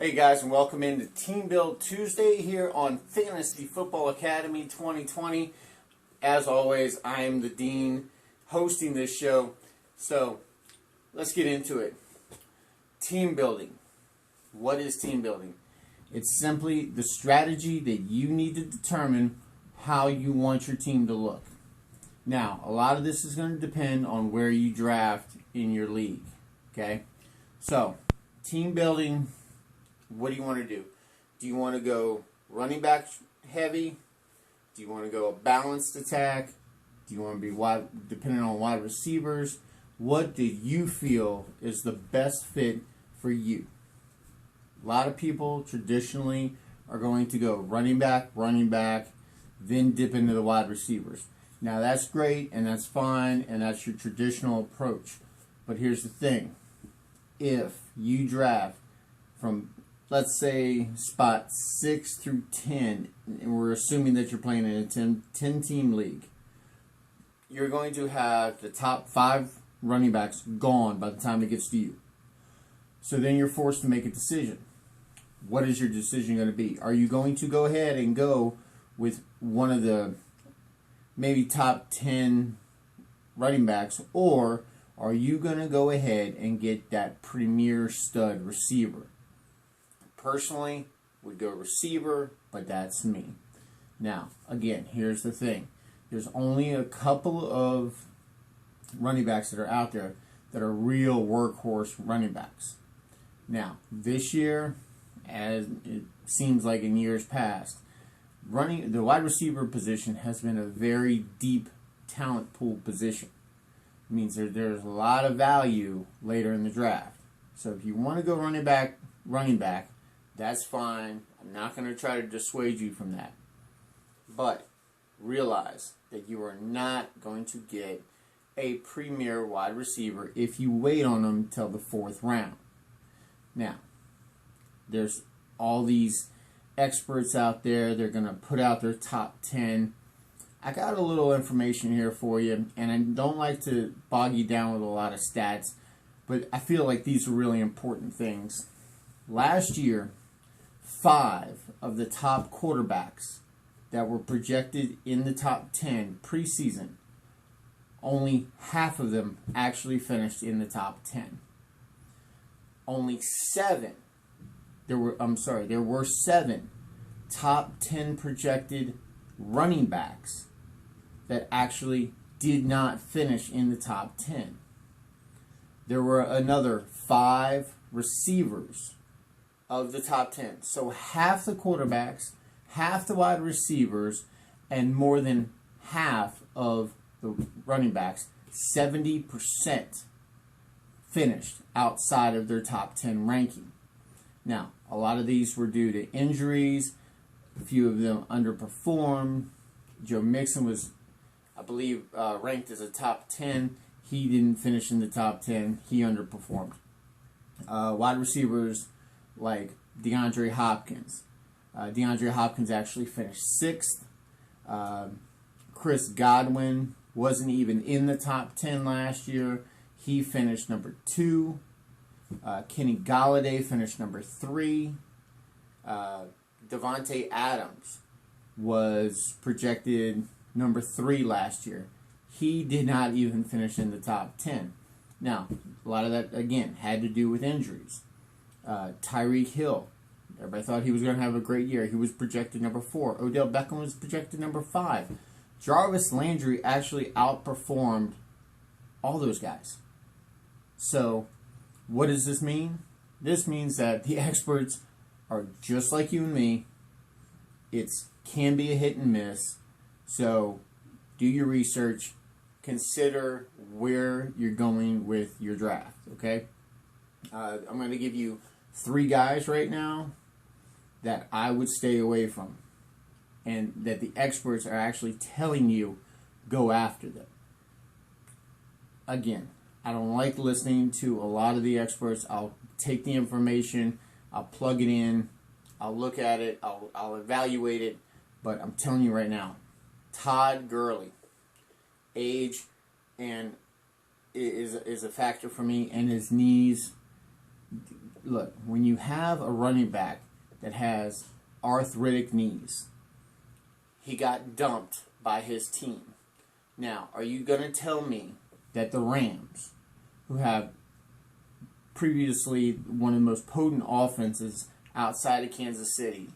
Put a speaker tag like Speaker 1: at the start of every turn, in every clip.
Speaker 1: Hey guys, and welcome into Team Build Tuesday here on Fantasy Football Academy 2020. As always, I am the Dean hosting this show. So, let's get into it. Team building. What is team building? It's simply the strategy that you need to determine how you want your team to look. Now, a lot of this is going to depend on where you draft in your league. Okay? So, team building. What do you want to do? Do you want to go running back heavy? Do you want to go a balanced attack? Do you want to be wide, depending on wide receivers? What do you feel is the best fit for you? A lot of people traditionally are going to go running back, then dip into the wide receivers. Now that's great and that's fine and that's your traditional approach. But here's the thing. If you draft from, let's say, spot 6 through 10, and we're assuming that you're playing in a 10-team league, you're going to have the top 5 running backs gone by the time it gets to you. So then you're forced to make a decision. What is your decision going to be? Are you going to go ahead and go with one of the maybe top 10 running backs, or are you going to go ahead and get that premier stud receiver? Personally, would go receiver, but that's me. Now, again, here's the thing. There's only a couple of running backs that are out there that are real workhorse running backs. Now, this year, as it seems like in years past, the wide receiver position has been a very deep talent pool position. It means there's a lot of value later in the draft. So if you want to go running back, that's fine. I'm not going to try to dissuade you from that. But realize that you are not going to get a premier wide receiver if you wait on them till the 4th round. Now, there's all these experts out there. They're going to put out their top 10. I got a little information here for you, and I don't like to bog you down with a lot of stats, but I feel like these are really important things. Last year, 5 of the top quarterbacks that were projected in the top 10 preseason, only half of them actually finished in the top 10. Only 7, there were 7 top 10 projected running backs that actually did not finish in the top 10. There were another 5 receivers of the top 10. So half the quarterbacks, half the wide receivers, and more than half of the running backs, 70% finished outside of their top 10 ranking. Now, a lot of these were due to injuries. A few of them underperformed. Joe Mixon was, I believe, ranked as a top 10. He didn't finish in the top 10. He underperformed. Wide receivers like DeAndre Hopkins. DeAndre Hopkins actually finished 6th. Chris Godwin wasn't even in the top 10 last year. He finished number 2. Kenny Golladay finished number 3. Devontae Adams was projected number 3 last year. He did not even finish in the top 10. Now, a lot of that, again, had to do with injuries. Tyreek Hill, everybody thought he was going to have a great year. He was projected number 4. Odell Beckham was projected number 5. Jarvis Landry actually outperformed all those guys. So, what does this mean? This means that the experts are just like you and me. It can be a hit and miss. So, do your research. Consider where you're going with your draft, okay? I'm going to give you 3 guys right now that I would stay away from, and that the experts are actually telling you go after them. Again, I don't like listening to a lot of the experts. I'll take the information, I'll plug it in, I'll look at it, I'll evaluate it, but I'm telling you right now, Todd Gurley, age and is a factor for me, and his knees look, when you have a running back that has arthritic knees, he got dumped by his team. Now, are you going to tell me that the Rams, who have previously one of the most potent offenses outside of Kansas City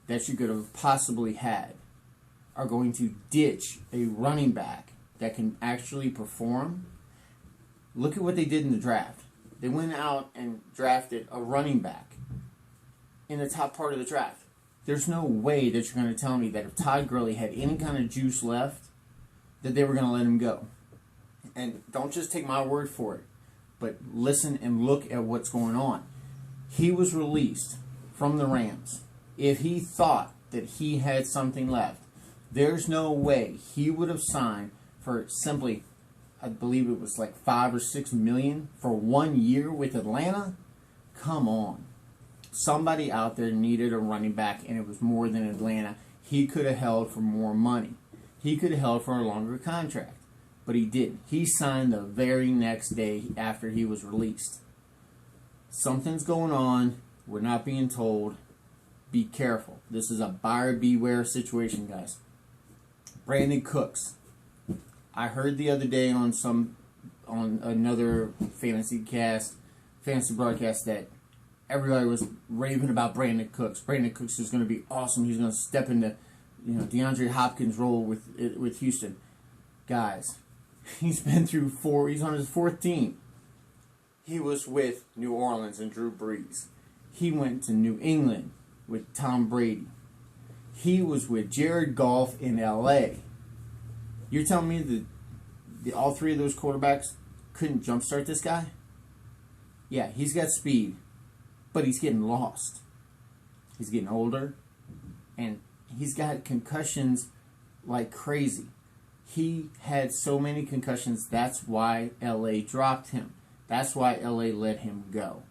Speaker 1: that you could have possibly had, are going to ditch a running back that can actually perform? Look at what they did in the draft. They went out and drafted a running back in the top part of the draft. There's no way that you're going to tell me that if Todd Gurley had any kind of juice left, that they were going to let him go. And don't just take my word for it, but listen and look at what's going on. He was released from the Rams. If he thought that he had something left, there's no way he would have signed for simply, I believe it was like $5 or $6 million for 1 year with Atlanta. Come on. Somebody out there needed a running back, and it was more than Atlanta. He could have held for more money. He could have held for a longer contract, but he didn't. He signed the very next day after he was released. Something's going on. We're not being told. Be careful. This is a buyer beware situation, guys. Brandon Cooks. I heard the other day on another fantasy broadcast that everybody was raving about Brandon Cooks. Brandon Cooks is going to be awesome. He's going to step into, DeAndre Hopkins' role with Houston. Guys, he's been through he's on his fourth team. He was with New Orleans and Drew Brees. He went to New England with Tom Brady. He was with Jared Goff in L.A. You're telling me that all three of those quarterbacks couldn't jumpstart this guy? Yeah, he's got speed, but he's getting lost. He's getting older, and he's got concussions like crazy. He had so many concussions, that's why L.A. dropped him. That's why L.A. let him go.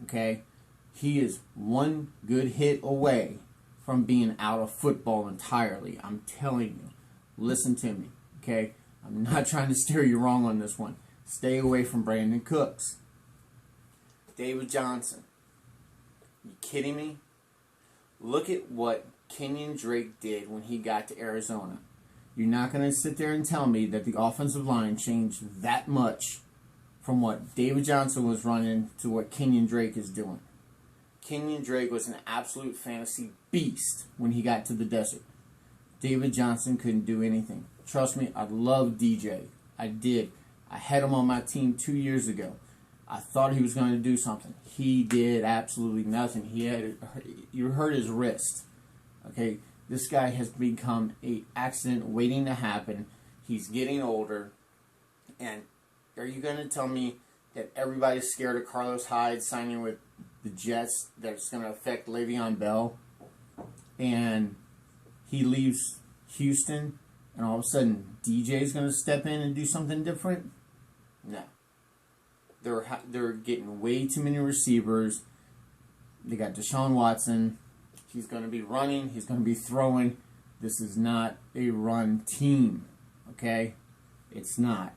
Speaker 1: Okay? He is one good hit away from being out of football entirely. I'm telling you. Listen to me, okay? I'm not trying to steer you wrong on this one. Stay away from Brandon Cooks. David Johnson. You kidding me? Look at what Kenyon Drake did when he got to Arizona. You're not going to sit there and tell me that the offensive line changed that much from what David Johnson was running to what Kenyon Drake is doing. Kenyon Drake was an absolute fantasy beast when he got to the desert. David Johnson couldn't do anything. Trust me, I love DJ. I did. I had him on my team 2 years ago. I thought he was going to do something. He did absolutely nothing. You heard his wrist. Okay, this guy has become an accident waiting to happen. He's getting older. And are you going to tell me that everybody's scared of Carlos Hyde signing with the Jets that's going to affect Le'Veon Bell? And he leaves Houston, and all of a sudden DJ's going to step in and do something different? No. They're getting way too many receivers. They got Deshaun Watson. He's going to be running. He's going to be throwing. This is not a run team, okay? It's not.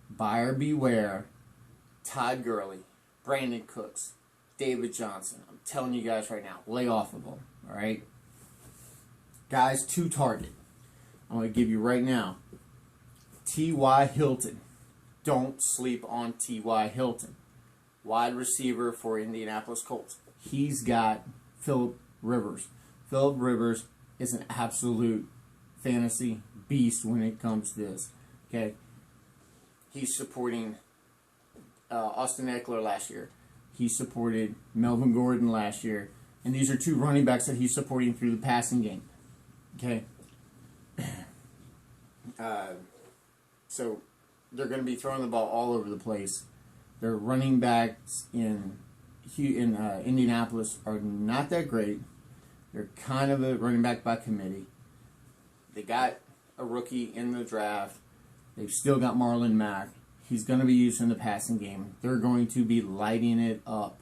Speaker 1: Buyer beware. Todd Gurley, Brandon Cooks, David Johnson. I'm telling you guys right now, lay off of them, all right? Guys to target. I'm going to give you right now. T.Y. Hilton. Don't sleep on T.Y. Hilton. Wide receiver for Indianapolis Colts. He's got Phillip Rivers. Phillip Rivers is an absolute fantasy beast when it comes to this. Okay? He's supporting Austin Eckler last year. He supported Melvin Gordon last year. And these are two running backs that he's supporting through the passing game. Okay? So they're going to be throwing the ball all over the place. Their running backs in Indianapolis are not that great. They're kind of a running back by committee. They got a rookie in the draft. They've still got Marlon Mack. He's going to be used in the passing game. They're going to be lighting it up.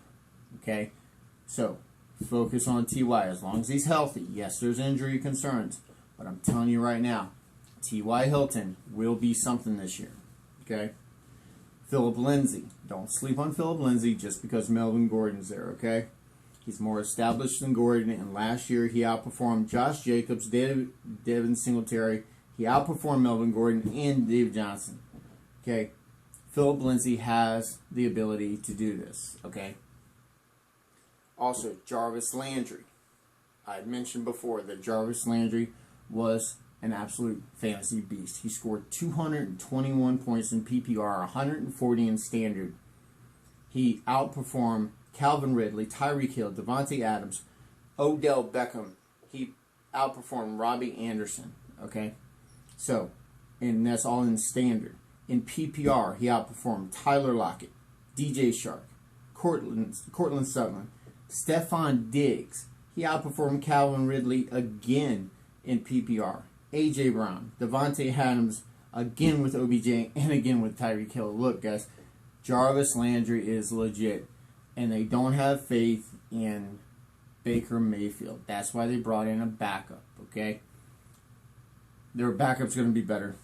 Speaker 1: Okay? So, focus on T.Y. as long as he's healthy. Yes, there's injury concerns. But I'm telling you right now, T.Y. Hilton will be something this year. Okay? Philip Lindsay. Don't sleep on Philip Lindsay just because Melvin Gordon's there, okay? He's more established than Gordon, and last year he outperformed Josh Jacobs, Devin Singletary. He outperformed Melvin Gordon and Dave Johnson, okay? Philip Lindsay has the ability to do this, okay? Also, Jarvis Landry. I had mentioned before that Jarvis Landry was an absolute fantasy beast. He scored 221 points in PPR, 140 in standard. He outperformed Calvin Ridley, Tyreek Hill, Devontae Adams, Odell Beckham. He outperformed Robbie Anderson. Okay? So, and that's all in standard. In PPR, he outperformed Tyler Lockett, DJ Shark, Cortland Sutton, Stephon Diggs. He outperformed Calvin Ridley again in PPR. A.J. Brown, Devontae Adams, again with OBJ, and again with Tyreek Hill. Look, guys, Jarvis Landry is legit, and they don't have faith in Baker Mayfield. That's why they brought in a backup, okay? Their backup's going to be better,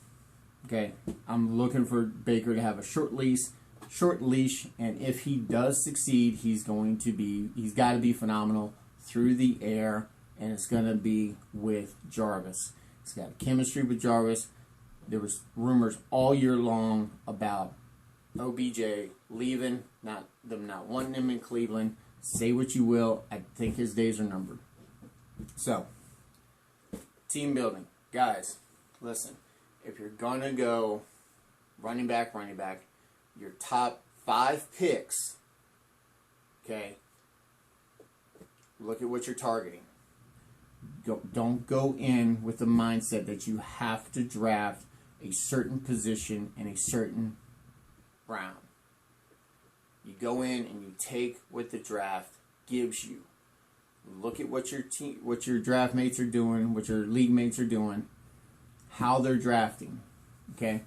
Speaker 1: okay? I'm looking for Baker to have a short leash, and if he does succeed, he's got to be phenomenal through the air, and it's going to be with Jarvis. He's got chemistry with Jarvis. There was rumors all year long about OBJ leaving, not wanting him in Cleveland. Say what you will, I think his days are numbered. So, team building. Guys, listen, if you're going to go running back, your top 5 picks, okay, look at what you're targeting. Don't go in with the mindset that you have to draft a certain position in a certain round. You go in and you take what the draft gives you. Look at what your draft mates are doing, what your league mates are doing, how they're drafting. Okay?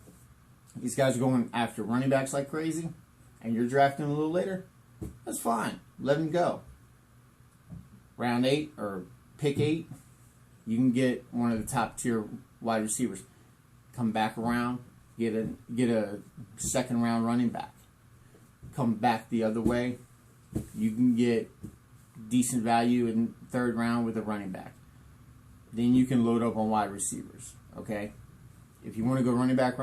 Speaker 1: These guys are going after running backs like crazy, and you're drafting a little later. That's fine. Let them go. Round 8 or pick 8, you can get one of the top tier wide receivers. Come back around, get a second round running back. Come back the other way, you can get decent value in third round with a running back. Then you can load up on wide receivers. Okay, if you want to go running back,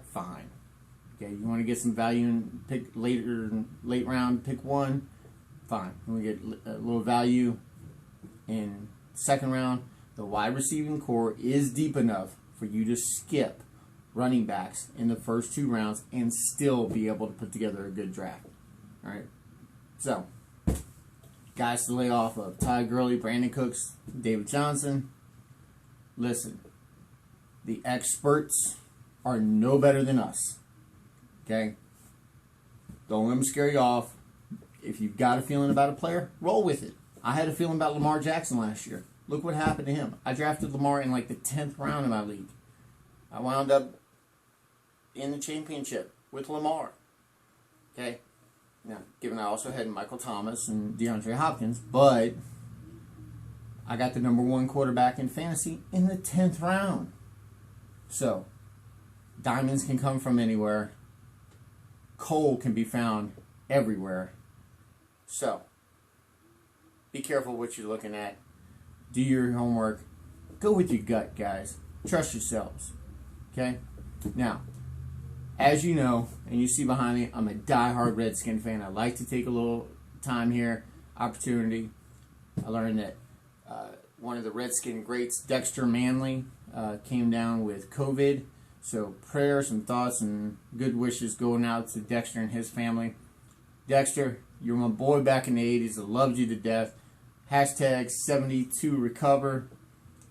Speaker 1: fine. Okay, you want to get some value and pick late round, pick 1, fine. You want to get a little value in second round. The wide receiving core is deep enough for you to skip running backs in the first 2 rounds and still be able to put together a good draft. All right. So, guys to lay off of: Ty Gurley, Brandon Cooks, David Johnson. Listen, the experts are no better than us. Okay? Don't let them scare you off. If you've got a feeling about a player, roll with it. I had a feeling about Lamar Jackson last year. Look what happened to him. I drafted Lamar in like the 10th round of my league. I wound up in the championship with Lamar. Okay? Now, given I also had Michael Thomas and DeAndre Hopkins, but I got the number 1 quarterback in fantasy in the 10th round. So, diamonds can come from anywhere. Coal can be found everywhere. So, be careful what you're looking at. Do your homework. Go with your gut, guys. Trust yourselves. Okay? Now, as you know, and you see behind me, I'm a diehard Redskin fan. I like to take a little time here, opportunity. I learned that one of the Redskin greats, Dexter Manley, came down with COVID. So prayers and thoughts and good wishes going out to Dexter and his family. Dexter, you're my boy back in the 80s. I loved you to death. Hashtag 72recover.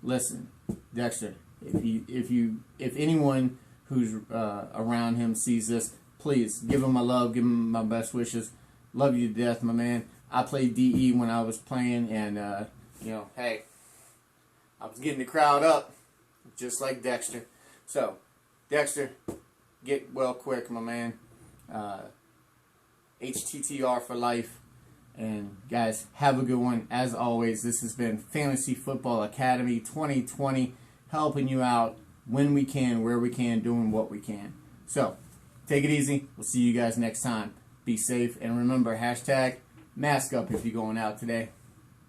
Speaker 1: Listen, Dexter, if anyone who's around him sees this, please give him my love, give him my best wishes. Love you to death, my man. I played DE when I was playing, and hey, I was getting the crowd up, just like Dexter. So, Dexter, get well quick, my man. HTTR for life. And guys, have a good one. As always, this has been Fantasy Football Academy 2020, helping you out when we can, where we can, doing what we can. So, Take it easy. We'll see you guys next time. Be safe. And remember, hashtag mask up if you're going out today.